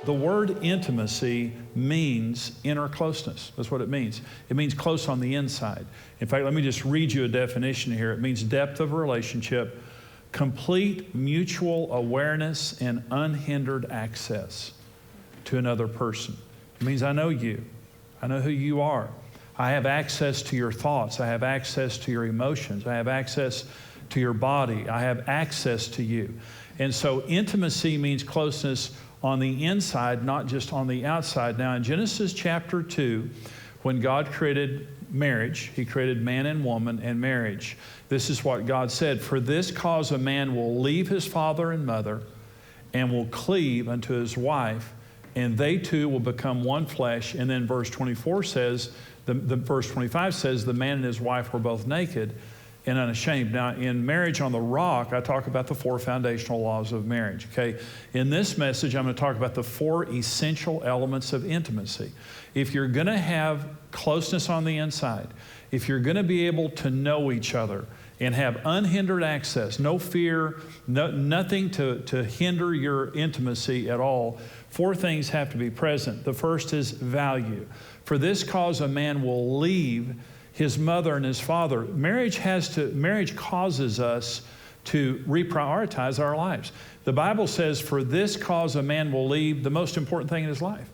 The word intimacy means inner closeness. That's what it means. It means close on the inside. In fact, let me just read you a definition here. It means depth of a relationship, complete mutual awareness and unhindered access to another person. It means I know you. I know who you are. I have access to your thoughts. I have access to your emotions. I have access to your body. I have access to you. And so intimacy means closeness on the inside, not just on the outside. Now in Genesis chapter 2, when God created marriage, He created man and woman and marriage. This is what God said, "For this cause a man will leave his father and mother and will cleave unto his wife, and they two will become one flesh." And then verse 24 says, verse 25 says, "The man and his wife were both naked and unashamed." Now, in Marriage on the Rock, I talk about the 4 foundational laws of marriage, okay? In this message, I'm going to talk about the 4 essential elements of intimacy. If you're going to have closeness on the inside, if you're going to be able to know each other and have unhindered access, no fear, nothing to hinder your intimacy at all, 4 things have to be present. The first is value. "For this cause a man will leave his mother and his father." Marriage causes us to reprioritize our lives. The Bible says, "For this cause a man will leave the most important thing in his life."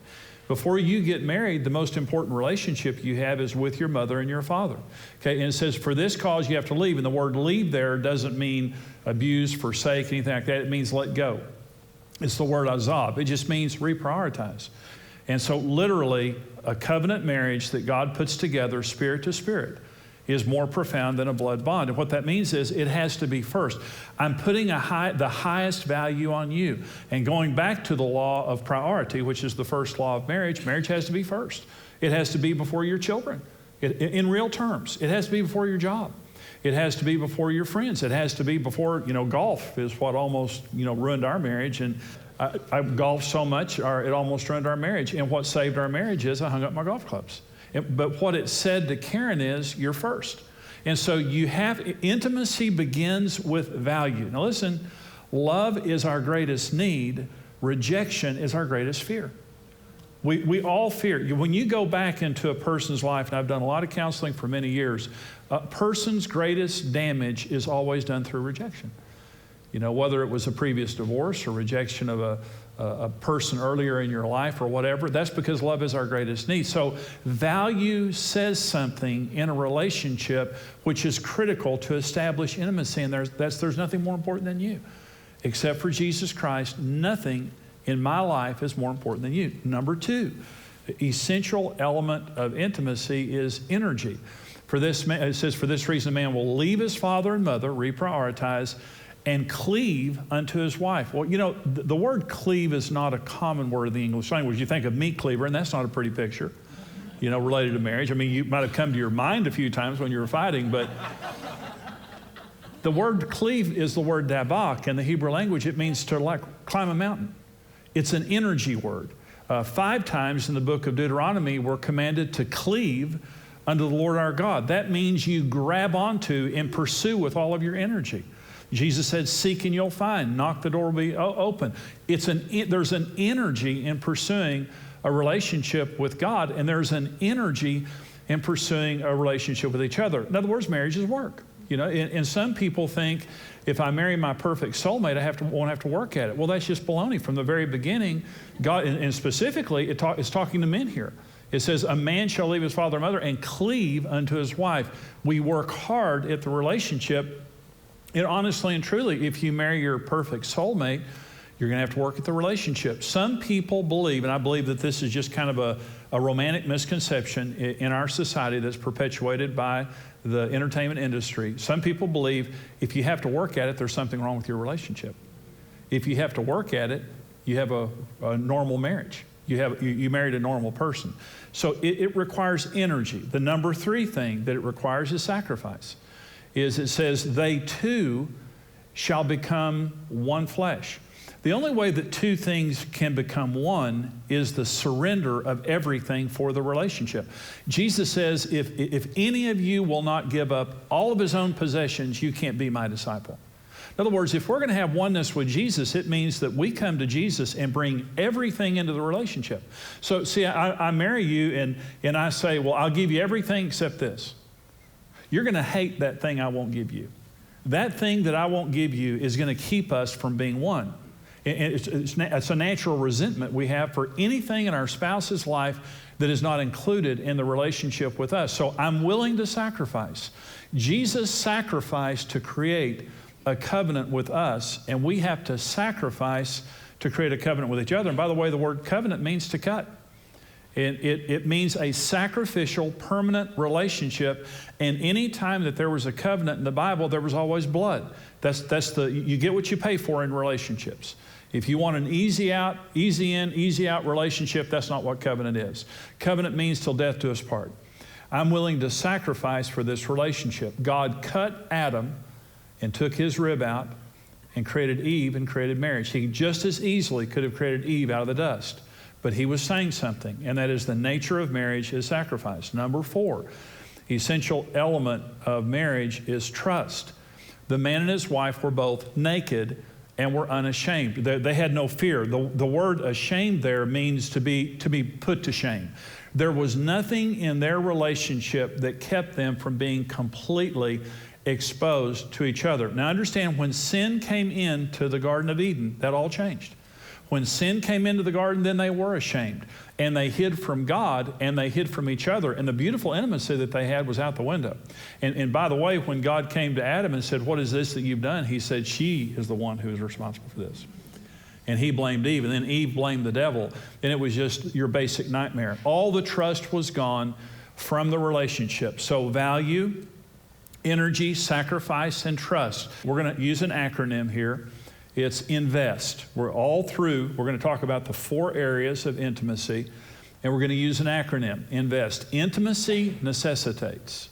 Before you get married, the most important relationship you have is with your mother and your father. Okay, and it says, "For this cause you have to leave." And the word leave there doesn't mean abuse, forsake, anything like that. It means let go. It's the word azab. It just means reprioritize. And so literally, a covenant marriage that God puts together, spirit to spirit, is more profound than a blood bond. And what that means is it has to be first. I'm putting the highest value on you. And going back to the law of priority, which is the first law of marriage, marriage has to be first. It has to be before your children. In real terms, it has to be before your job. It has to be before your friends. It has to be before, golf is what almost, ruined our marriage. And I golfed so much, it almost ruined our marriage. And what saved our marriage is I hung up my golf clubs. But what it said to Karen is, you're first. And so intimacy begins with value. Now listen, love is our greatest need. Rejection is our greatest fear. We all fear. When you go back into a person's life, and I've done a lot of counseling for many years, a person's greatest damage is always done through rejection. Whether it was a previous divorce or rejection of a person earlier in your life or whatever, that's because love is our greatest need. So value says something in a relationship which is critical to establish intimacy, and there's nothing more important than you. Except for Jesus Christ, nothing in my life is more important than you. Number 2, the essential element of intimacy is energy. It says, "For this reason a man will leave his father and mother," reprioritize, "and cleave unto his wife." Well, the word cleave is not a common word in the English language. You think of meat cleaver, and that's not a pretty picture, related to marriage. I mean, you might have come to your mind a few times when you were fighting, but the word cleave is the word dabak. In the Hebrew language, it means to climb a mountain. It's an energy word. 5 times in the book of Deuteronomy, we're commanded to cleave unto the Lord our God. That means you grab onto and pursue with all of your energy. Jesus said, "Seek and you'll find. Knock, the door will be open." There's an energy in pursuing a relationship with God, and there's an energy in pursuing a relationship with each other. In other words, marriage is work. And some people think, if I marry my perfect soulmate, won't have to work at it. Well, that's just baloney. From the very beginning, God, and specifically, it's talking to men here. It says, "A man shall leave his father and mother and cleave unto his wife." We work hard at the relationship. And honestly and truly, if you marry your perfect soulmate, you're going to have to work at the relationship. Some people believe, and I believe that this is just kind of a romantic misconception in our society that's perpetuated by the entertainment industry. Some people believe if you have to work at it, there's something wrong with your relationship. If you have to work at it, you have a normal marriage. You married a normal person. So it requires energy. The number 3 thing that it requires is sacrifice. It says, "They two shall become one flesh." The only way that 2 things can become one is the surrender of everything for the relationship. Jesus says, if any of you will not give up all of his own possessions, you can't be my disciple. In other words, if we're going to have oneness with Jesus, it means that we come to Jesus and bring everything into the relationship. So see, I marry you and I say, well, I'll give you everything except this. You're going to hate that thing I won't give you. That thing that I won't give you is going to keep us from being one. It's a natural resentment we have for anything in our spouse's life that is not included in the relationship with us. So I'm willing to sacrifice. Jesus sacrificed to create a covenant with us, and we have to sacrifice to create a covenant with each other. And by the way, the word covenant means to cut. It means a sacrificial, permanent relationship. And any time that there was a covenant in the Bible, there was always blood. You get what you pay for in relationships. If you want an easy out, easy in, easy out relationship, that's not what covenant is. Covenant means till death do us part. I'm willing to sacrifice for this relationship. God cut Adam and took his rib out and created Eve and created marriage. He just as easily could have created Eve out of the dust. But he was saying something, and that is the nature of marriage is sacrifice. Number 4, essential element of marriage is trust. The man and his wife were both naked and were unashamed. They had no fear. The word ashamed there means to be put to shame. There was nothing in their relationship that kept them from being completely exposed to each other. Now understand, when sin came into the Garden of Eden, that all changed. When sin came into the garden, then they were ashamed. And they hid from God, and they hid from each other. And the beautiful intimacy that they had was out the window. And by the way, when God came to Adam and said, what is this that you've done? He said, she is the one who is responsible for this. And he blamed Eve, and then Eve blamed the devil. And it was just your basic nightmare. All the trust was gone from the relationship. So value, energy, sacrifice, and trust. We're going to use an acronym here. It's INVEST. We're going to talk about the 4 areas of intimacy, and we're going to use an acronym, INVEST. Intimacy necessitates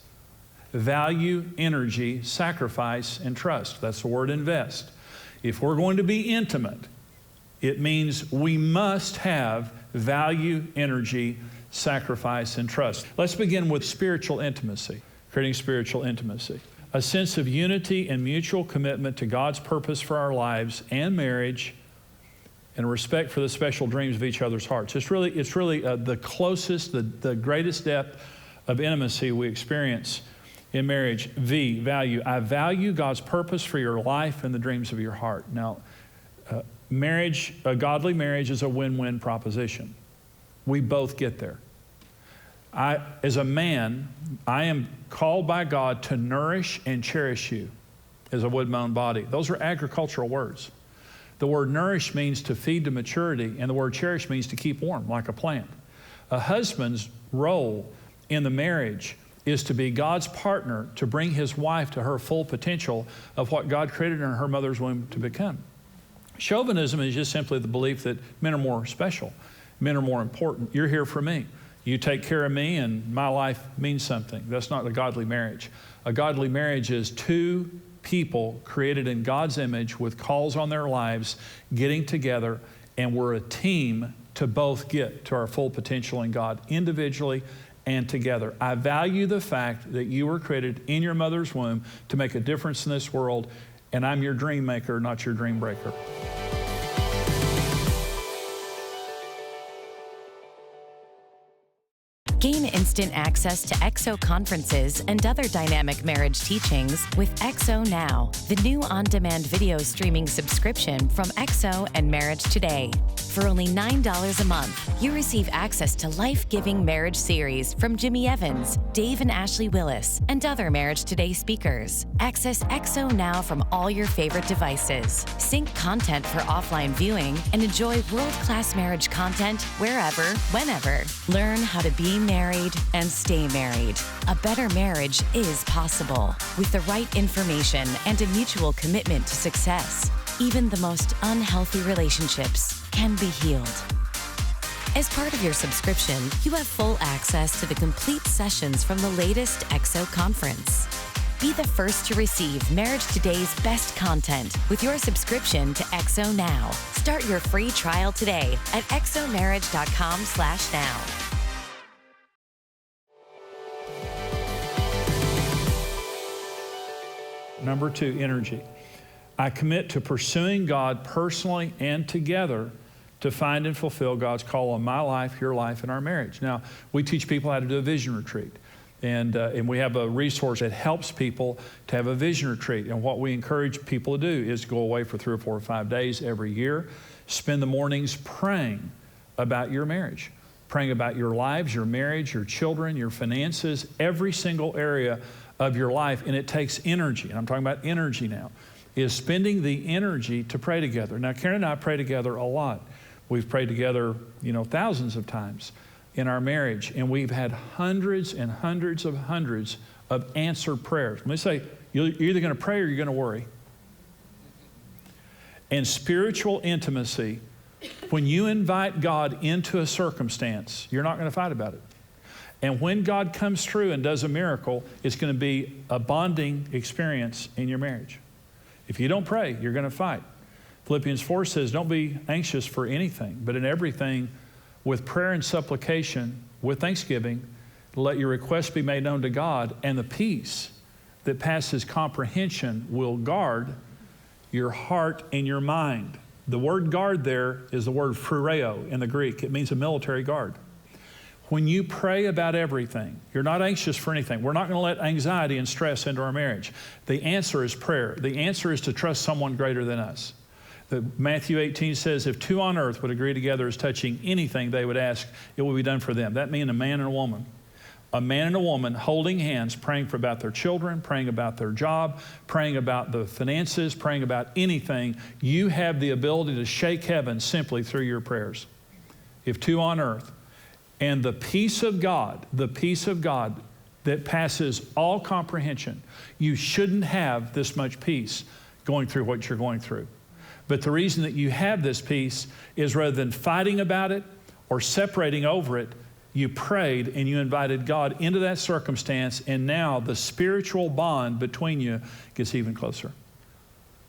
value, energy, sacrifice, and trust. That's the word invest. If we're going to be intimate, it means we must have value, energy, sacrifice, and trust. Let's begin with spiritual intimacy, creating spiritual intimacy. A sense of unity and mutual commitment to God's purpose for our lives and marriage, and respect for the special dreams of each other's hearts. It's really the closest, the greatest depth of intimacy we experience in marriage. Value. I value God's purpose for your life and the dreams of your heart. Now, marriage, a godly marriage is a win-win proposition. We both get there. As a man, I am called by God to nourish and cherish you as a wood-mown body. Those are agricultural words. The word nourish means to feed to maturity, and the word cherish means to keep warm, like a plant. A husband's role in the marriage is to be God's partner to bring his wife to her full potential of what God created her in her mother's womb to become. Chauvinism is just simply the belief that men are more special, men are more important. You're here for me. You take care of me and my life means something. That's not a godly marriage. A godly marriage is 2 people created in God's image with calls on their lives getting together, and we're a team to both get to our full potential in God, individually and together. I value the fact that you were created in your mother's womb to make a difference in this world, and I'm your dream maker, not your dream breaker. Gain instant access to XO conferences and other dynamic marriage teachings with XO Now, the new on-demand video streaming subscription from XO and MarriageToday. For only $9 a month, you receive access to life-giving marriage series from Jimmy Evans, Dave and Ashley Willis, and other MarriageToday speakers. Access XO Now from all your favorite devices. Sync content for offline viewing and enjoy world-class marriage content wherever, whenever. Learn how to be married and stay married. A better marriage is possible with the right information and a mutual commitment to success. Even the most unhealthy relationships can be healed. As part of your subscription, you have full access to the complete sessions from the latest XO conference. Be the first to receive MarriageToday's best content with your subscription to XO Now. Start your free trial today at xomarriage.com/now. Number 2, energy. I commit to pursuing God personally and together to find and fulfill God's call on my life, your life, and our marriage. Now, we teach people how to do a vision retreat. And we have a resource that helps people to have a vision retreat. And what we encourage people to do is go away for 3 or 4 or 5 days every year. Spend the mornings praying about your marriage, praying about your lives, your marriage, your children, your finances, every single area of your life. And it takes energy, and I'm talking about energy now, is spending the energy to pray together. Now, Karen and I pray together a lot. We've prayed together, thousands of times in our marriage, and we've had hundreds and hundreds of answered prayers. Let me say, you're either going to pray or you're going to worry. And spiritual intimacy, when you invite God into a circumstance, you're not going to fight about it. And when God comes through and does a miracle, it's going to be a bonding experience in your marriage. If you don't pray, you're going to fight. Philippians 4 says, don't be anxious for anything, but in everything, with prayer and supplication, with thanksgiving, let your requests be made known to God, and the peace that passes comprehension will guard your heart and your mind. The word guard there is the word phureo in the Greek. It means a military guard. When you pray about everything, you're not anxious for anything. We're not going to let anxiety and stress into our marriage. The answer is prayer. The answer is to trust someone greater than us. Matthew 18 says, if 2 on earth would agree together as touching anything they would ask, it will be done for them. That means a man and a woman. A man and a woman holding hands, praying about their children, praying about their job, praying about the finances, praying about anything. You have the ability to shake heaven simply through your prayers. If 2 on earth. And the peace of God that passes all comprehension, you shouldn't have this much peace going through what you're going through. But the reason that you have this peace is rather than fighting about it or separating over it, you prayed and you invited God into that circumstance, and now the spiritual bond between you gets even closer.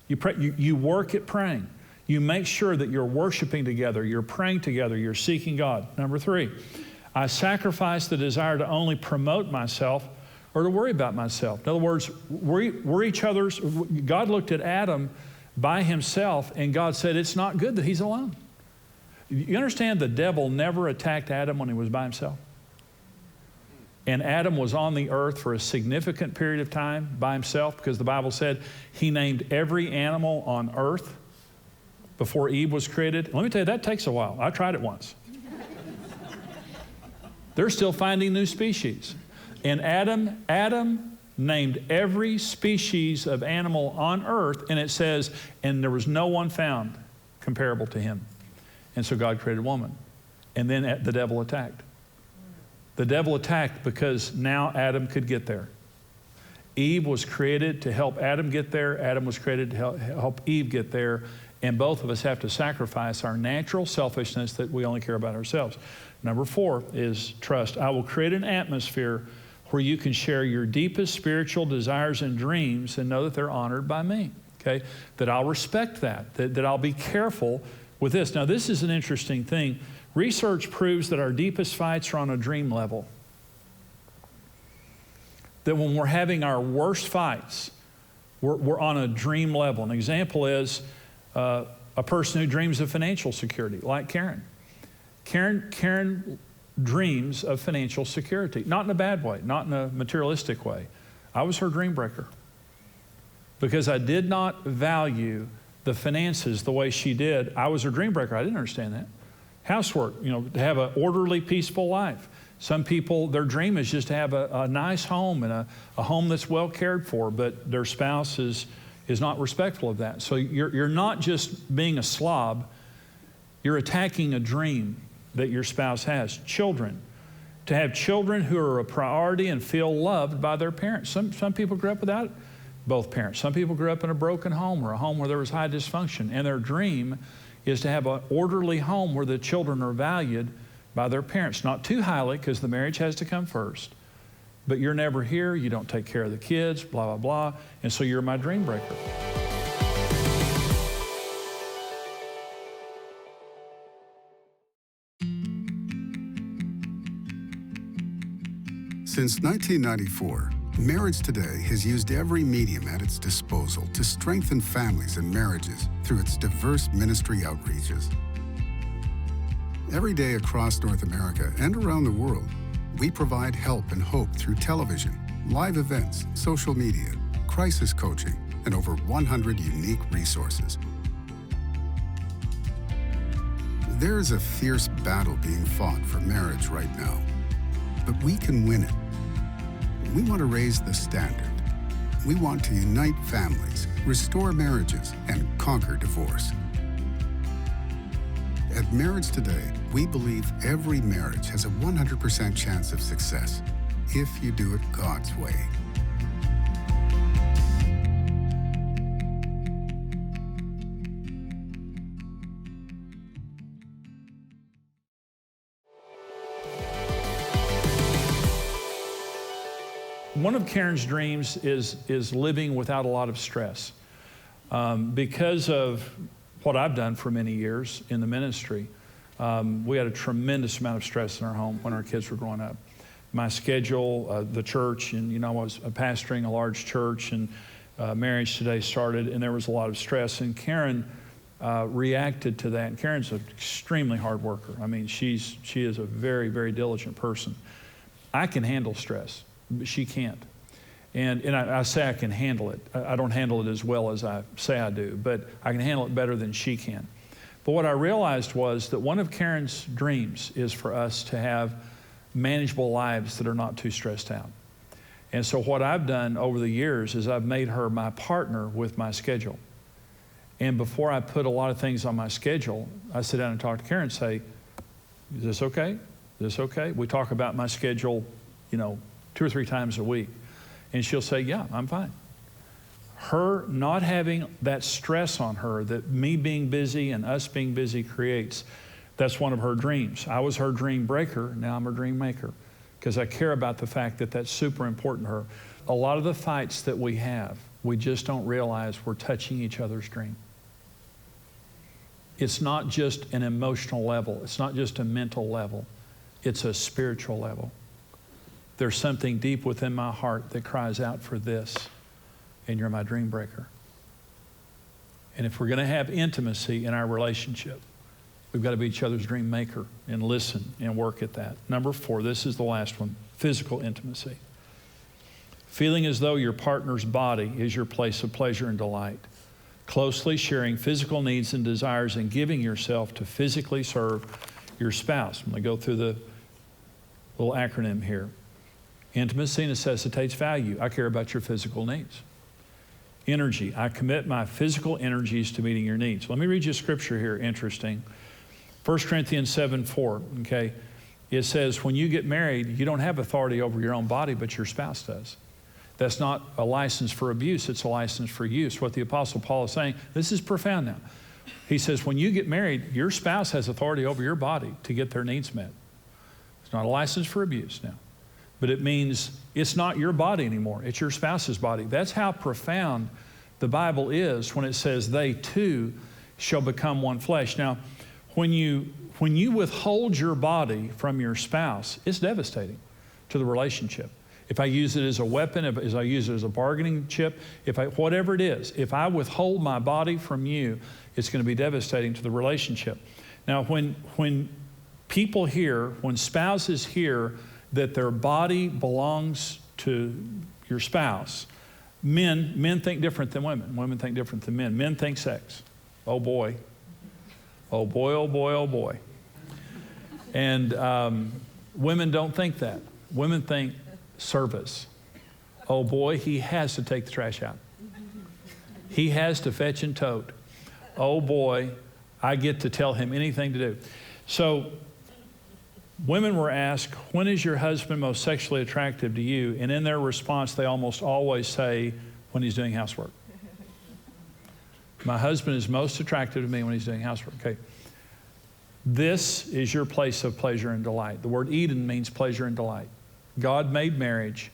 You pray, you work at praying. You make sure that you're worshiping together, you're praying together, you're seeking God. Number 3, I sacrifice the desire to only promote myself or to worry about myself. In other words, we're each other's. God looked at Adam by himself, and God said, it's not good that he's alone. You understand the devil never attacked Adam when he was by himself? And Adam was on the earth for a significant period of time by himself, because the Bible said he named every animal on earth before Eve was created. Let me tell you, that takes a while. I tried it once. They're still finding new species. And Adam named every species of animal on earth, and it says, and there was no one found comparable to him. And so God created woman. And then the devil attacked. The devil attacked because now Adam could get there. Eve was created to help Adam get there. Adam was created to help Eve get there. And both of us have to sacrifice our natural selfishness that we only care about ourselves. Number 4 is trust. I will create an atmosphere where you can share your deepest spiritual desires and dreams and know that they're honored by me, okay? That I'll respect that I'll be careful with this. Now, this is an interesting thing. Research proves that our deepest fights are on a dream level. That when we're having our worst fights, we're on a dream level. An example is a person who dreams of financial security, like Karen. Karen dreams of financial security, not in a bad way, not in a materialistic way. I was her dream breaker because I did not value the finances the way she did. I was her dream breaker. I didn't understand that. Housework, to have an orderly, peaceful life. Some people, their dream is just to have a nice home and a home that's well cared for, but their spouse is not respectful of that. So you're not just being a slob, you're attacking a dream that your spouse has. Children. To have children who are a priority and feel loved by their parents. Some people grew up without both parents. Some people grew up in a broken home or a home where there was high dysfunction. And their dream is to have an orderly home where the children are valued by their parents. Not too highly, because the marriage has to come first. But you're never here, you don't take care of the kids, blah, blah, blah. And so you're my dream breaker. Since 1994, Marriage Today has used every medium at its disposal to strengthen families and marriages through its diverse ministry outreaches. Every day across North America and around the world, we provide help and hope through television, live events, social media, crisis coaching, and over 100 unique resources. There is a fierce battle being fought for marriage right now, but we can win it. We want to raise the standard. We want to unite families, restore marriages, and conquer divorce. At Marriage Today, we believe every marriage has a 100% chance of success if you do it God's way. One of Karen's dreams is living without a lot of stress. Because of what I've done for many years in the ministry, we had a tremendous amount of stress in our home when our kids were growing up. My schedule, the church, and I was pastoring a large church, and Marriage Today started, and there was a lot of stress. And Karen reacted to that. And Karen's an extremely hard worker. I mean, she is a very, very diligent person. I can handle stress, but she can't. And I say I can handle it. I don't handle it as well as I say I do, but I can handle it better than she can. But what I realized was that one of Karen's dreams is for us to have manageable lives that are not too stressed out. And so what I've done over the years is I've made her my partner with my schedule. And before I put a lot of things on my schedule, I sit down and talk to Karen and say, is this okay? Is this okay? We talk about my schedule, 2 or 3 times a week. And she'll say, yeah, I'm fine. Her not having that stress on her that me being busy and us being busy creates, that's one of her dreams. I was her dream breaker, now I'm her dream maker, because I care about the fact that that's super important to her. A lot of the fights that we have, we just don't realize we're touching each other's dream. It's not just an emotional level. It's not just a mental level. It's a spiritual level. There's something deep within my heart that cries out for this, and you're my dream breaker. And if we're going to have intimacy in our relationship, we've got to be each other's dream maker and listen and work at that. Number 4, this is the last one, physical intimacy. Feeling as though your partner's body is your place of pleasure and delight. Closely sharing physical needs and desires and giving yourself to physically serve your spouse. I'm going to go through the little acronym here. Intimacy necessitates value. I care about your physical needs. Energy. I commit my physical energies to meeting your needs. Let me read you a scripture here, interesting. 1 Corinthians 7:4, okay? It says, when you get married, you don't have authority over your own body, but your spouse does. That's not a license for abuse, it's a license for use. What the Apostle Paul is saying, this is profound now. He says, when you get married, your spouse has authority over your body to get their needs met. It's not a license for abuse now. But it means it's not your body anymore. It's your spouse's body. That's how profound the Bible is when it says they too shall become one flesh. Now, when you withhold your body from your spouse, it's devastating to the relationship. If I use it as a weapon, if I use it as a bargaining chip, whatever it is, if I withhold my body from you, it's going to be devastating to the relationship. Now, when people hear, when spouses hear that their body belongs to your spouse, men think different than women. Women think different than men. Men think sex. Oh boy. Oh boy, oh boy, oh boy. And women don't think that. Women think service. Oh boy, he has to take the trash out. He has to fetch and tote. Oh boy, I get to tell him anything to do. So women were asked, when is your husband most sexually attractive to you? And in their response, they almost always say, when he's doing housework. My husband is most attractive to me when he's doing housework. Okay. This is your place of pleasure and delight. The word Eden means pleasure and delight. God made marriage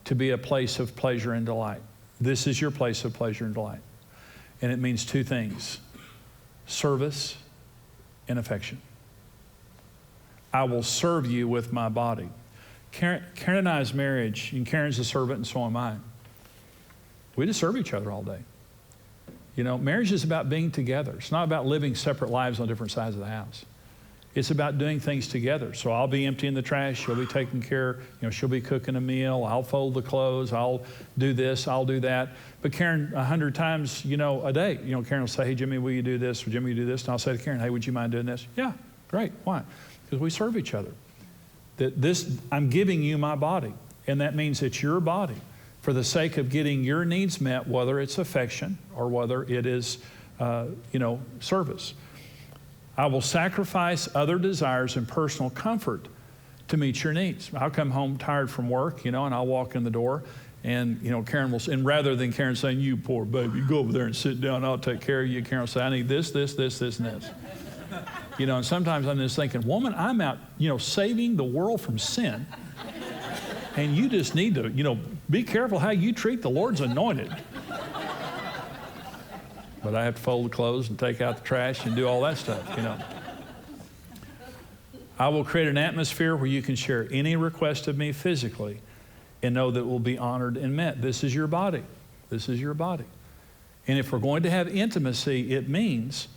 to be a place of pleasure and delight. This is your place of pleasure and delight. And it means 2 things, service and affection. I will serve you with my body. Karen and I's marriage, and Karen's a servant and so am I. We just serve each other all day. You know, marriage is about being together. It's not about living separate lives on different sides of the house. It's about doing things together. So I'll be emptying the trash, she'll be taking care, you know, she'll be cooking a meal, I'll fold the clothes, I'll do this, I'll do that. But Karen, 100 times, you know, a day, you know, Karen will say, hey, Jimmy, will you do this? Or Jimmy, will you do this? And I'll say to Karen, hey, would you mind doing this? Yeah, great. Why? Because we serve each other. I'm giving you my body, and that means it's your body for the sake of getting your needs met, whether it's affection or whether it is, you know, service. I will sacrifice other desires and personal comfort to meet your needs. I'll come home tired from work, you know, and I'll walk in the door, and, you know, Karen will, and rather than Karen saying, you poor baby, go over there and sit down, I'll take care of you, Karen will say, I need this, this, this, this, and this. You know, and sometimes I'm just thinking, woman, I'm out, you know, saving the world from sin, and you just need to, you know, be careful how you treat the Lord's anointed. But I have to fold the clothes and take out the trash and do all that stuff, you know. I will create an atmosphere where you can share any request of me physically and know that it will be honored and met. This is your body. This is your body. And if we're going to have intimacy, it means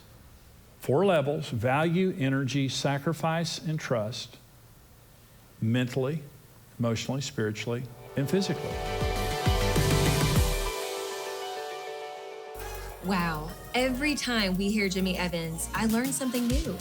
4 levels: value, energy, sacrifice, and trust, mentally, emotionally, spiritually, and physically. Wow, every time we hear Jimmy Evans, I learn something new.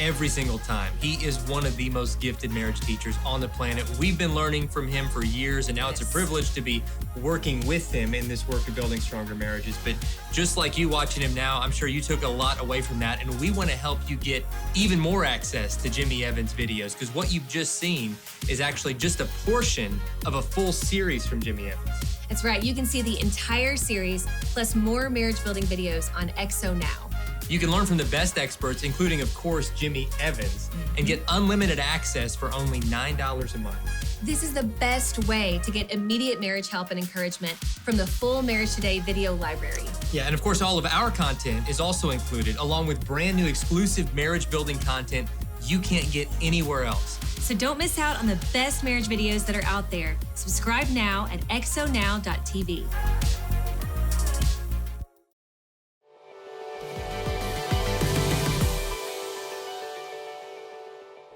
Every single time. He is one of the most gifted marriage teachers on the planet. We've been learning from him for years, and now it's a privilege to be working with him in this work of building stronger marriages. But just like you watching him now, I'm sure you took a lot away from that, and we want to help you get even more access to Jimmy Evans' videos, because what you've just seen is actually just a portion of a full series from Jimmy Evans. That's right, you can see the entire series, plus more marriage building videos on XO Now. You can learn from the best experts, including, of course, Jimmy Evans, and get unlimited access for only $9 a month. This is the best way to get immediate marriage help and encouragement from the full Marriage Today video library. Yeah, and of course, all of our content is also included, along with brand new exclusive marriage building content you can't get anywhere else. So don't miss out on the best marriage videos that are out there. Subscribe now at xonow.tv.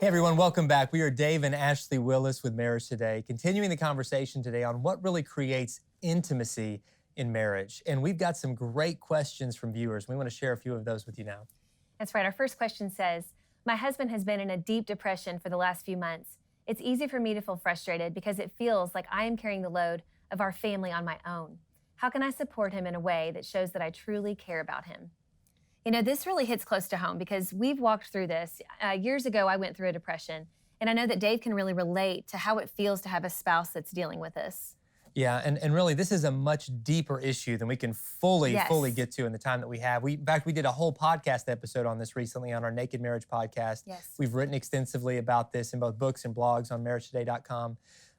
Hey everyone, welcome back. We are Dave and Ashley Willis with Marriage Today, continuing the conversation today on what really creates intimacy in marriage. And we've got some great questions from viewers. We want to share a few of those with you now. That's right. Our first question says, my husband has been in a deep depression for the last few months. It's easy for me to feel frustrated because it feels like I am carrying the load of our family on my own. How can I support him in a way that shows that I truly care about him? You know, this really hits close to home because we've walked through this. Years ago, I went through a depression, and I know that Dave can really relate to how it feels to have a spouse that's dealing with this. Yeah, and really, this is a much deeper issue than we can fully get to in the time that we have. In fact, we did a whole podcast episode on this recently on our Naked Marriage podcast. Yes. We've written extensively about this in both books and blogs on MarriageToday.com.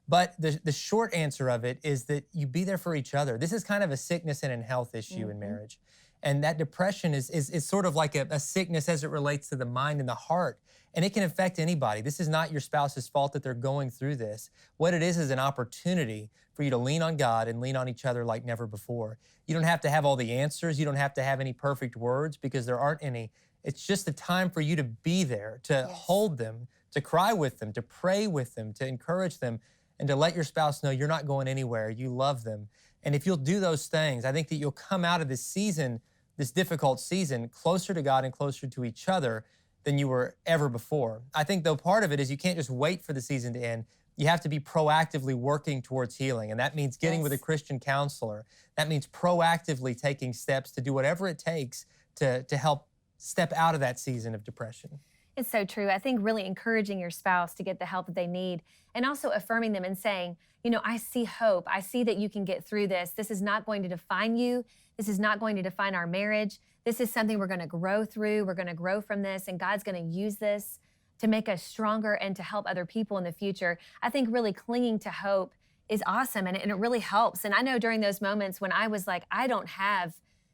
But the short answer of it is that you be there for each other. This is kind of a sickness and a health issue in marriage. And that depression is sort of like a sickness as it relates to the mind and the heart. And it can affect anybody. This is not your spouse's fault that they're going through this. What it is an opportunity for you to lean on God and lean on each other like never before. You don't have to have all the answers. You don't have to have any perfect words because there aren't any. It's just a time for you to be there, to hold them, to cry with them, to pray with them, to encourage them, and to let your spouse know you're not going anywhere. You love them. And if you'll do those things, I think that you'll come out of this season, this difficult season, closer to God and closer to each other than you were ever before. I think, though, part of it is you can't just wait for the season to end. You have to be proactively working towards healing, and that means getting with a Christian counselor. That means proactively taking steps to do whatever it takes to help step out of that season of depression. It's so true. I think really encouraging your spouse to get the help that they need and also affirming them and saying, you know, I see hope. I see that you can get through this. This is not going to define you. This is not going to define our marriage. This is something we're going to grow through. We're going to grow from this, and God's going to use this to make us stronger and to help other people in the future. I think really clinging to hope is awesome, and it really helps. And I know during those moments when I was like, I don't have,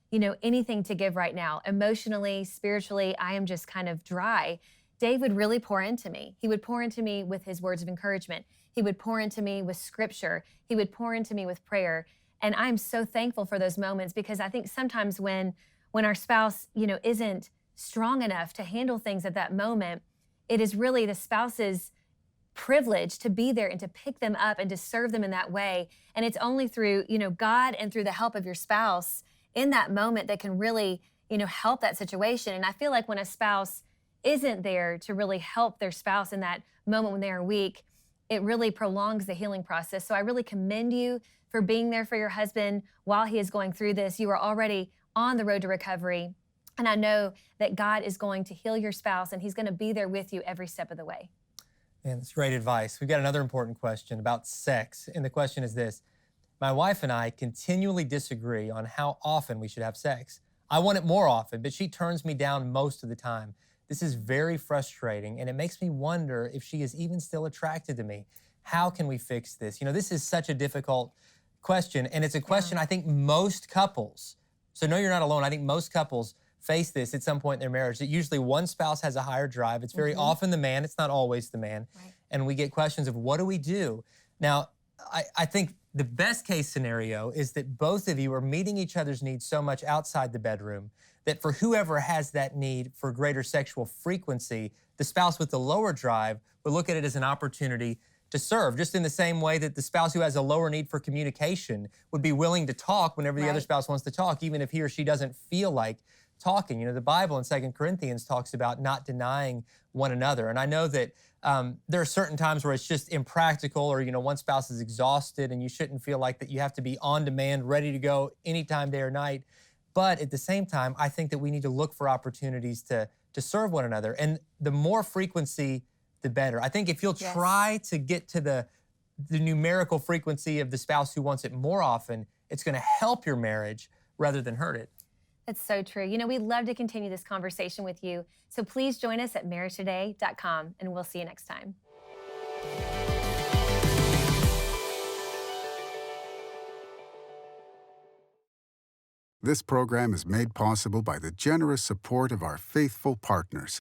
you know, anything to give right now, emotionally, spiritually, I am just kind of dry. Dave would really pour into me. He would pour into me with his words of encouragement. He would pour into me with scripture. He would pour into me with prayer. And I'm so thankful for those moments, because I think sometimes when our spouse, isn't strong enough to handle things at that moment, it is really the spouse's privilege to be there and to pick them up and to serve them in that way. And it's only through, God and through the help of your spouse in that moment that can really, help that situation. And I feel like when a spouse isn't there to really help their spouse in that moment when they are weak, it really prolongs the healing process. So I really commend you for being there for your husband while he is going through this. You are already on the road to recovery. And I know that God is going to heal your spouse, and he's going to be there with you every step of the way. And that's great advice. We've got another important question about sex. And the question is this: my wife and I continually disagree on how often we should have sex. I want it more often, but she turns me down most of the time. This is very frustrating, and it makes me wonder if she is even still attracted to me. How can we fix this? This is such a difficult question, and it's a question I think most couples, so no, you're not alone, I think most couples face this at some point in their marriage, that usually one spouse has a higher drive. It's very often the man, it's not always the man. Right. And we get questions of, what do we do? Now, I think the best case scenario is that both of you are meeting each other's needs so much outside the bedroom that for whoever has that need for greater sexual frequency, the spouse with the lower drive would look at it as an opportunity to serve, just in the same way that the spouse who has a lower need for communication would be willing to talk whenever the other spouse wants to talk, even if he or she doesn't feel like talking. The Bible in 2 Corinthians talks about not denying one another. And I know that there are certain times where it's just impractical, or, one spouse is exhausted and you shouldn't feel like that you have to be on demand, ready to go anytime, day or night. But at the same time, I think that we need to look for opportunities to serve one another. And the more frequency, the better. I think if you'll try to get to the numerical frequency of the spouse who wants it more often, it's going to help your marriage rather than hurt it. That's so true. We'd love to continue this conversation with you. So please join us at MarriageToday.com, and we'll see you next time. This program is made possible by the generous support of our faithful partners.